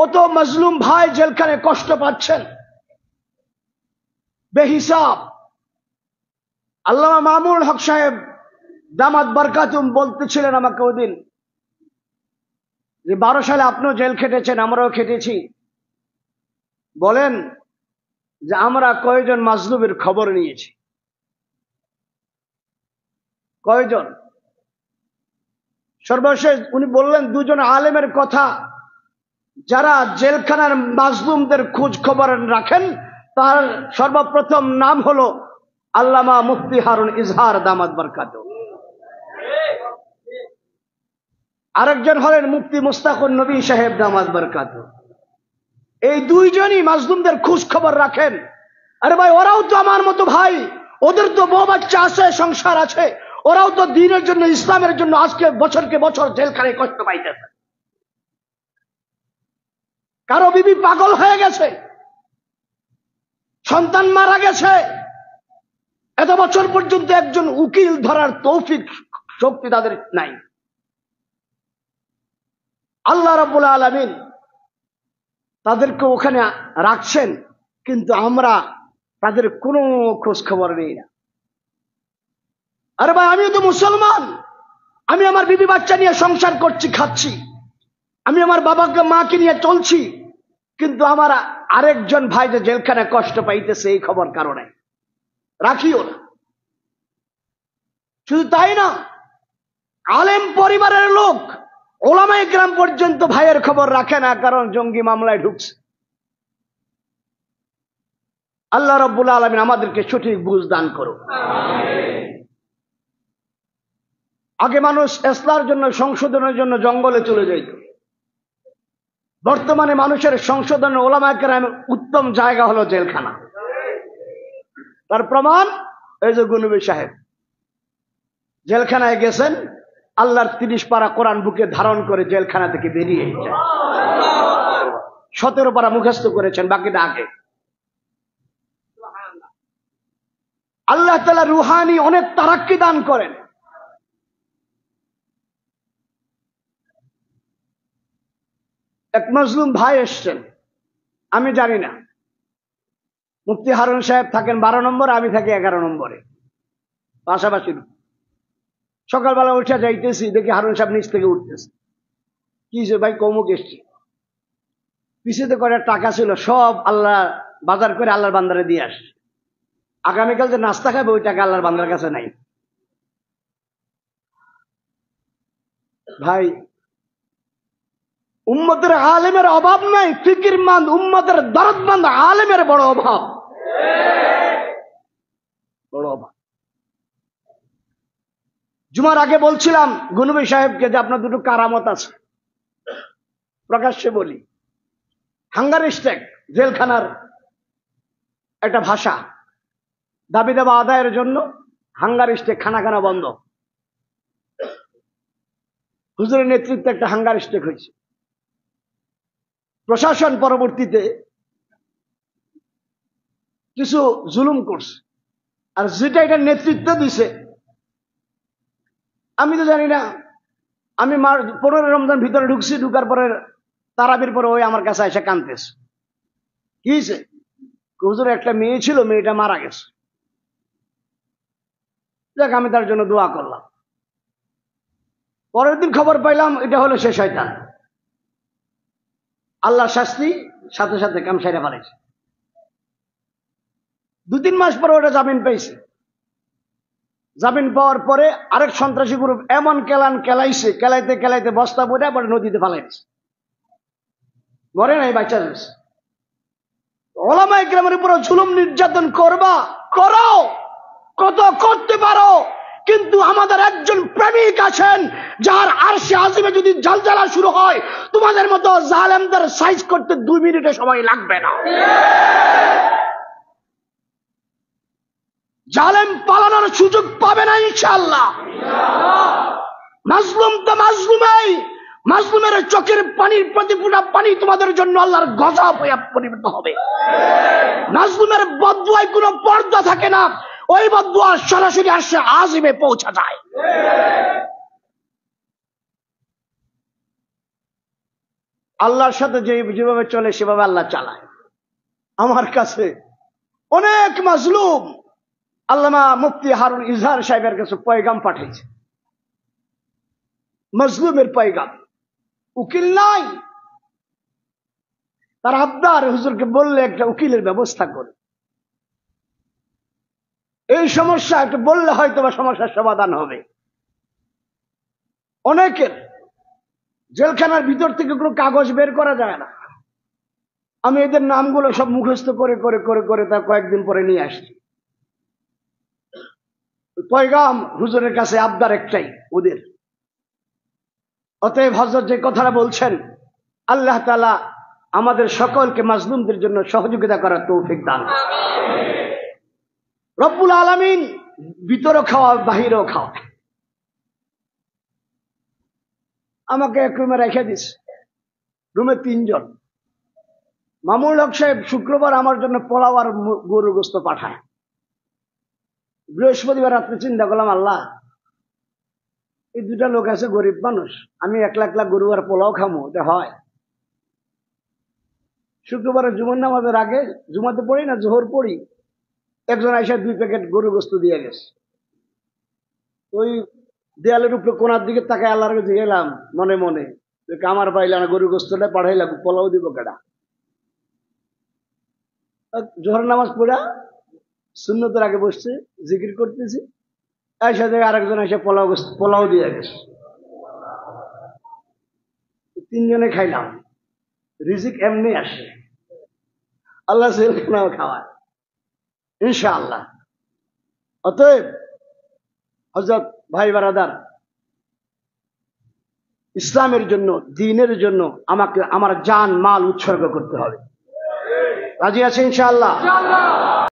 কত মজলুম ভাই জেলখানে কষ্ট পাচ্ছেন বেহিসাব। আল্লামা মামুনুল হক সাহেব দামাত বরকাতুম বলতেছিলেন আমাকে ওদিন যে 12 সালে আপনিও জেল খেটেছেন, আমরাও খেটেছি। বলেন যে আমরা কয়জন মাজলুমের খবর নিয়েছি, কয়জন? সর্বশেষ উনি বললেন 2 জন আলেমের কথা, যারা জেলখানার মাজলুমদের খোঁজ খবর রাখেন। তার সর্বপ্রথম নাম হলো আল্লামা মুফতি হারুন ইজহার দামাত বরকাতুহু। আরেকজন হলেন মুফতি মুস্তাকুন নবী সাহেব দামাত বরকাতুহু। এই 2 জনই মাজলুমদের খোঁজ খবর রাখেন। আরে ভাই, ওরাও তো আমার মতো ভাই, ওদের তো বউ বাচ্চা আছে, সংসার আছে, ওরাও তো দ্বীনের জন্য, ইসলামের জন্য আজকে বছরকে বছর জেলখানায় কষ্ট পাইতেছে। কারো বিবি পাগল হয়ে গেছে, সন্তান মারা গেছে, এত বছর পর্যন্ত একজন উকিল ধরার তৌফিক শক্তি তাদের নাই। আল্লাহ রাব্বুল আলামিন তাদেরকে ওখানে রাখছেন, কিন্তু আমরা তাদের কোনো খোঁজ খবর নেই না। আরে ভাই, আমিও তো মুসলমান, আমি আমার বিবি বাচ্চা নিয়ে সংসার করছি, খাচ্ছি, আমি আমার বাবাকে মাকে নিয়ে চলছি, কিন্তু আমার আরেকজন ভাই যে জেলখানে কষ্ট পাইতেছে এই খবর কারণে রাখিও না। শুধু তাই না, আলেম পরিবারের লোক ওলামায়ে কেরাম পর্যন্ত ভাইয়ের খবর রাখে না, কারণ জঙ্গি মামলায় ঢুকছে। আল্লাহ রাব্বুল আলামিন আমাদেরকে সঠিক বুঝ দান করুন। আগে মানুষ ইসলামের জন্য, সংশোধনের জন্য জঙ্গলে চলে যেত। বর্তমানে মানুষের সংশোধন ওলামায়ে কেরামের উত্তম জায়গা হলো জেলখানা। তার প্রমাণ এই যে গুনবী সাহেব জেলখানায় গেছেন, আল্লাহর 30 পারা কোরআন বুকে ধারণ করে জেলখানা থেকে বেরিয়ে এসেছেন। 17 পারা মুখস্থ করেছেন, বাকিটা আগে। আল্লাহ তাআলা রুহানি অনেক তারাক্কি দান করেন। এক মজলুম ভাই এসছেন, আমি জানি না, মুফতি হারুন সাহেব থাকেন 12 নম্বরে, আমি থাকি 11 নম্বরে, পাশাপাশি। সকালবেলা উঠে যাইতেছি, দেখি হারুন সাহেব নিচ থেকে উঠতেছে। কি যে ভাই, কমুক এসছি, পিছিয়ে করে টাকা ছিল, সব আল্লাহ বাজার করে আল্লাহর বান্দারে দিয়ে আসছে। আগামীকাল যে নাস্তা খাবে ওই টাকা আল্লাহর বান্দার কাছে নাই। ভাই, উম্মতের আলেমের অভাব নাই, ফিকিরমন্দ উম্মতের দরদমন্দ আলেমের বড় অভাব, বড় অভাব। জুমার আগে বলছিলাম গুনবী সাহেবকে যে আপনার 2টো কারামত আছে, প্রকাশ্যে বলি। হাঙ্গার স্ট্রাইক জেলখানার একটা ভাষা, দাবি দাবা আদায়ের জন্য হাঙ্গার স্ট্রাইক, খানা খানা বন্ধ। হুজুরের নেতৃত্বে একটা হাঙ্গার স্ট্রাইক হয়েছে। প্রশাসন পরবর্তীতে কিছু জুলুম করছে, আর যেটা এটা নেতৃত্ব দিছে আমি তো জানি না। আমি 15 রমজান ভিতরে ঢুকছি, ঢুকার পরে তারাবির পরে ওই আমার কাছে এসে কাঁদতেছে। কি হয়েছে? হুজুর একটা মেয়ে ছিল, মেয়েটা মারা গেছে। দেখ, আমি তার জন্য দোয়া করলাম। পরের দিন খবর পাইলাম এটা হলো সে শয়তান। আল্লাহ শাস্তি সাথে সাথে কাম সাইরা ফেলেছে। 2-3 মাস পরে ওটা জামিন পেয়েছে। জামিন পাওয়ার পরে আরেক সন্ত্রাসী গ্রুপ এমন কেলাইছে, কেলাইতে কেলাইতে বস্তা বইটা পরে নদীতে ফেলাইছে। মরে নাই, বাচ্চা রয়েছে। ওলামায়ে কেরামের উপর জুলুম নির্যাতন করবা, করো, কত করতে পারো, কিন্তু আমাদের একজন প্রেমিক আছেন যার আরশে আজিমে যদি জালজালা শুরু হয়, তোমাদের মতো জালেমদের সাইজ করতে 2 মিনিটে সময় লাগবে না। জালেম পালানোর সুযোগ পাবে না ইনশাআল্লাহ। মাজলুম তো মাজলুমই, মাজলুমের চোখের পানির প্রতি ফোঁটা পানি তোমাদের জন্য আল্লাহর গজব হয়ে পরিণত হবে। মাজলুমের বদদুয়ায় কোনো পর্দা থাকে না, ওই বদদুয়া সরাসরি আরশে আজিমে পৌঁছা যায়। আল্লাহর সাথে যেভাবে চলে সেভাবে আল্লাহ চালায়। আমার কাছে অনেক মাজলুম আল্লামা মুফতি হারুন ইজহার সাহেবের কাছে পয়গাম পাঠিয়েছে, মাজলুমের পয়গাম। উকিল নাই, তার আবদার হুজুরকে বললে একটা উকিলের ব্যবস্থা করে, এই সমস্যা একটু বললে হয়তো বা সমস্যার সমাধান হবে। অনেকের জেলখানার ভিতর থেকে কোনো কাগজ বের করা যায় না। আমি এদের নামগুলো সব মুখস্থ করে করে করে করে তা কয়েকদিন পরে নিয়ে আসছি। পয়গাম হুজুরের কাছে আবদার একটাই ওদের। অতএব হযরত যে কথাটা বলছেন, আল্লাহ তাআলা আমাদের সকলকে মাজলুমদের জন্য সহযোগিতা করার তৌফিক দান করুন। রব্বুল আলামিন ভিতরও খাওয়া বাহিরেও খাওয়া। আমাকে এক রুমে রেখে দিস, রুমে 3 জন। মামুনুল হক সাহেব শুক্রবার আমার জন্য পোলাও আর গরুর গোশত পাঠায়। বৃহস্পতিবার রাত্রে চিন্তা করলাম, আল্লাহ এই 2টা লোক আছে গরিব মানুষ, আমি একলা একলা গরু আর পোলাও খামো, এটা হয়? শুক্রবারের জুমার নামাজের আগে, জুমাতে পড়ি না জোহর পড়ি, একজন আইসা 2 প্যাকেট গরু গোশত দিয়ে গেছে। ওই দেয়ালের উপরে কোনার দিকে তাকায় আল্লাহর কাছে গেলাম মনে মনে, আমার পাইলা না, গরু গোশতটা পাঠাইলাম, পোলাও দিব কেডা? জোহর নামাজ পড়া সুন্নতের আগে বসছে, জিকির করতেছি, আইসা থেকে আরেকজন এসে পোলাও দিয়ে গেছে। 3 জনে খাইলাম। রিজিক এমনি আসে, আল্লাহ জেলখানাও খাওয়ায় ইনশাআল্লাহ। অতএব হযরত ভাই বারাদার, ইসলামের জন্য, দ্বীনের জন্য আমাকে আমার জান মাল উৎসর্গ করতে হবে। রাজি আছে ইনশাআল্লাহ?